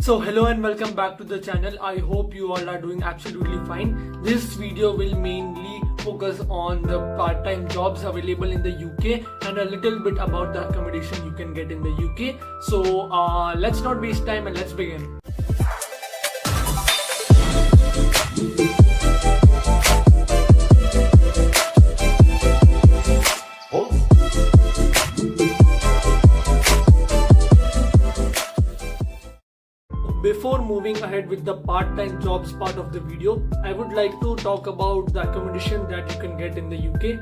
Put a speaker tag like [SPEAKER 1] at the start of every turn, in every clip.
[SPEAKER 1] So hello and welcome back to the channel. I hope you all are doing absolutely fine. This video will mainly focus on the part-time jobs available in the UK and a little bit about the accommodation you can get in the UK. So let's not waste time and let's begin. Before moving ahead with the part-time jobs part of the video, I would like to talk about the accommodation that you can get in the UK.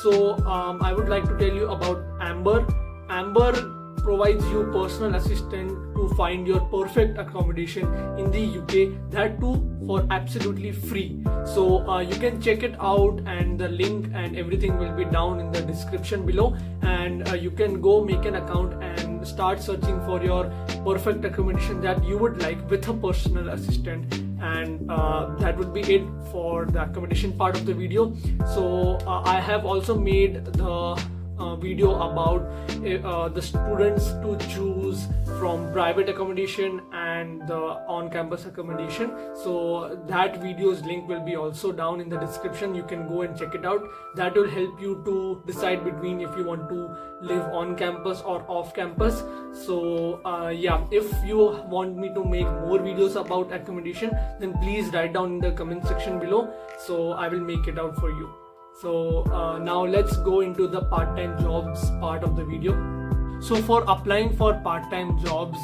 [SPEAKER 1] So I would like to tell you about Amber. Amber provides you personal assistant to find your perfect accommodation in the UK, that too for absolutely free. So you can check it out, and the link and everything will be down in the description below, and you can go make an account and start searching for your perfect accommodation that you would like with a personal assistant. And that would be it for the accommodation part of the video. So I have also made the video about the students to choose from private accommodation and the on-campus accommodation. So that video's link will be also down in the description. You can go and check it out. That will help you to decide between if you want to live on campus or off campus. So yeah, if you want me to make more videos about accommodation, then please write down in the comment section below, so I will make it out for you. So now let's go into the part-time jobs part of the video. So for applying for part-time jobs,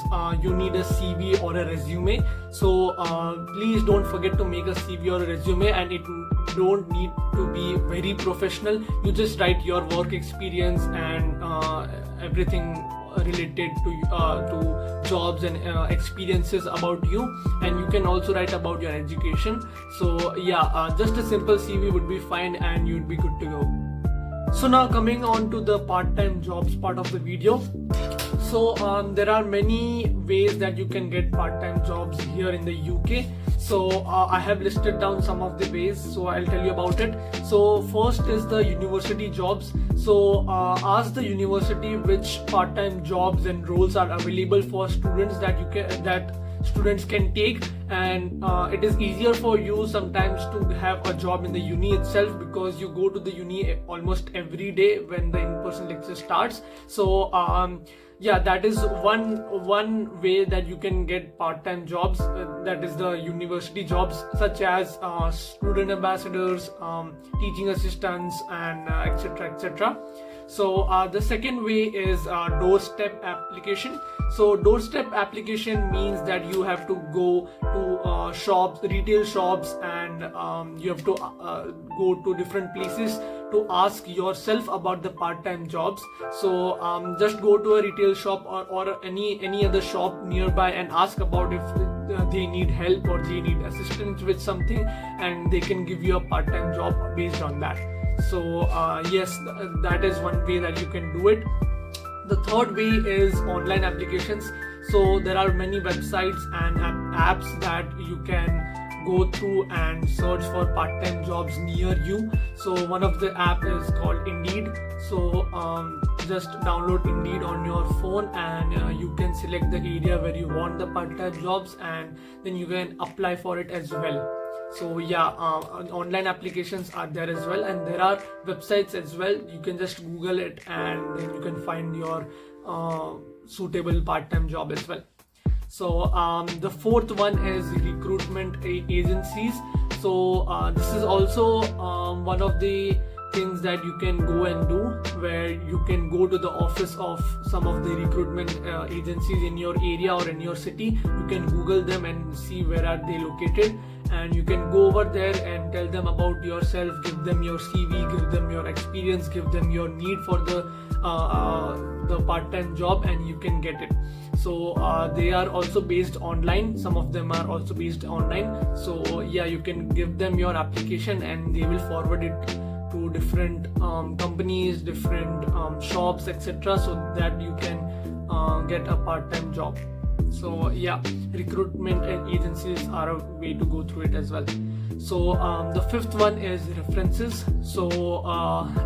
[SPEAKER 1] you need a CV or a resume. So please don't forget to make a CV or a resume, and it don't need to be very professional. You just write your work experience and everything related to jobs and experiences about you, and you can also write about your education. So yeah, just a simple CV would be fine and you'd be good to go. So now coming on to the part-time jobs part of the video. So there are many ways that you can get part-time jobs here in the UK. So I have listed down some of the ways, so I'll tell you about it. So first is the university jobs. So ask the university which part-time jobs and roles are available for students that students can take, and it is easier for you sometimes to have a job in the uni itself, because you go to the uni almost every day when the in-person lecture starts. So yeah, that is one way that you can get part-time jobs, that is the university jobs, such as student ambassadors, teaching assistants, and etc. So the second way is doorstep application. So doorstep application means that you have to go to shops, retail shops, and you have to go to different places to ask yourself about the part-time jobs. So just go to a retail shop or any other shop nearby and ask about if they need help or they need assistance with something, and they can give you a part-time job based on that. So yes, that is one way that you can do it. The third way is online applications. So there are many websites and apps that you can go through and search for part-time jobs near you. So one of the app is called Indeed. So just download Indeed on your phone, and you can select the area where you want the part-time jobs, and then you can apply for it as well. So yeah, online applications are there as well, and there are websites as well. You can just Google it, and then you can find your suitable part-time job as well. So the fourth one is recruitment agencies. So this is also one of the things that you can go and do, where you can go to the office of some of the recruitment agencies in your area or in your city. You can Google them and see where are they located, and you can go over there and tell them about yourself, give them your CV, give them your experience, give them your need for the part-time job, and you can get it. So they are also based online. Some of them are also based online. So yeah, you can give them your application and they will forward it to different companies, different shops, etc., so that you can get a part-time job. So yeah, recruitment and agencies are a way to go through it as well. So the fifth one is references. So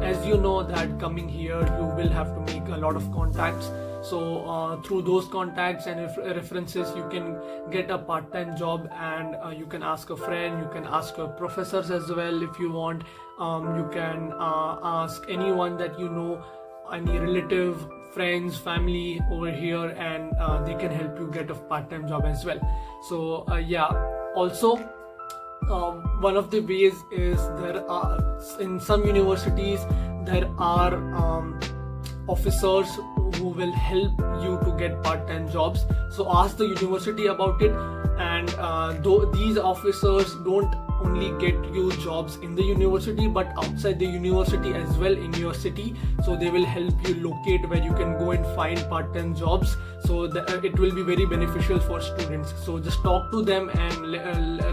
[SPEAKER 1] as you know that coming here you will have to make a lot of contacts. So through those contacts and references, you can get a part-time job, and you can ask a friend, you can ask your professors as well if you want. You can ask anyone that you know, any relative, friends, family over here, and they can help you get a part-time job as well. So also one of the ways is, there are in some universities there are officers who will help you to get part-time jobs. So ask the university about it, and though these officers don't only get you jobs in the university but outside the university as well in your city, so they will help you locate where you can go and find part-time jobs, so that it will be very beneficial for students. So just talk to them and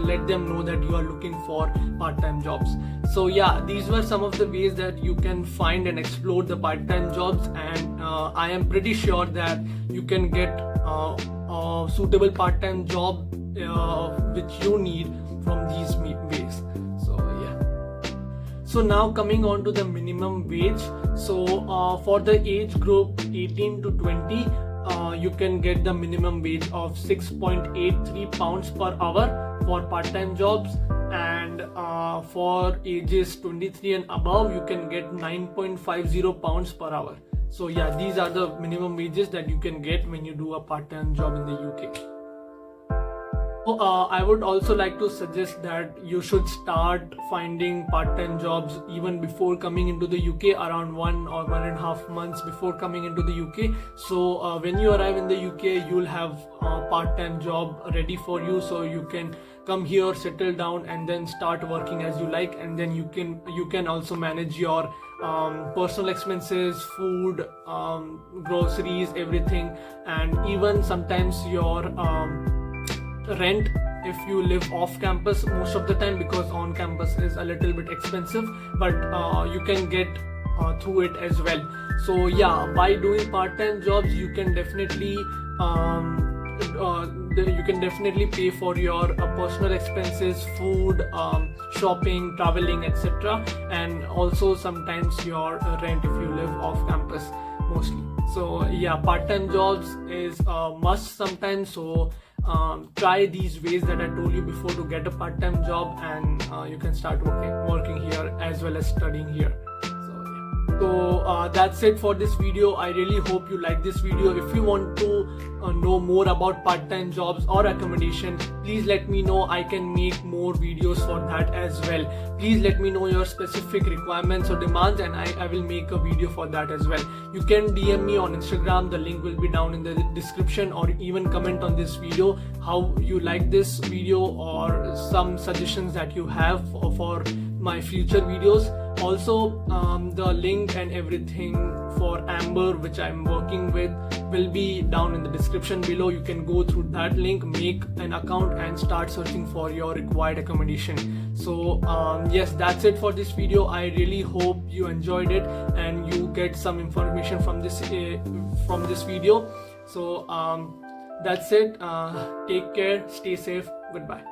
[SPEAKER 1] let them know that you are looking for part-time jobs. So yeah, these were some of the ways that you can find and explore the part-time jobs, and I am pretty sure that you can get a suitable part-time job which you need from these ways. So yeah. So now coming on to the minimum wage. So for the age group 18 to 20, you can get the minimum wage of £6.83 per hour for part-time jobs, and for ages 23 and above, you can get £9.50 per hour. So yeah, these are the minimum wages that you can get when you do a part-time job in the UK. I would also like to suggest that you should start finding part-time jobs even before coming into the UK, around 1 or 1.5 months before coming into the UK. So when you arrive in the UK, you'll have a part-time job ready for you, so you can come here, settle down, and then start working as you like, and then you can also manage your personal expenses, food, groceries, everything, and even sometimes your rent if you live off campus most of the time, because on campus is a little bit expensive, but you can get through it as well. So yeah, by doing part-time jobs, you can definitely pay for your personal expenses, food, shopping, traveling, etc., and also sometimes your rent if you live off campus mostly. So yeah, part-time jobs is a must sometimes. So try these ways that I told you before to get a part-time job, and you can start working here as well as studying here. So that's it for this video. I really hope you like this video. If you want to know more about part-time jobs or accommodation, please let me know. I can make more videos for that as well. Please let me know your specific requirements or demands, and I will make a video for that as well. You can DM me on Instagram. The link will be down in the description, or even comment on this video how you like this video or some suggestions that you have for my future videos. Also, the link and everything for Amber, which I'm working with, will be down in the description below. You can go through that link, make an account, and start searching for your required accommodation. So yes, that's it for this video. I really hope you enjoyed it and you get some information from this video. So that's it. Take care, stay safe, goodbye.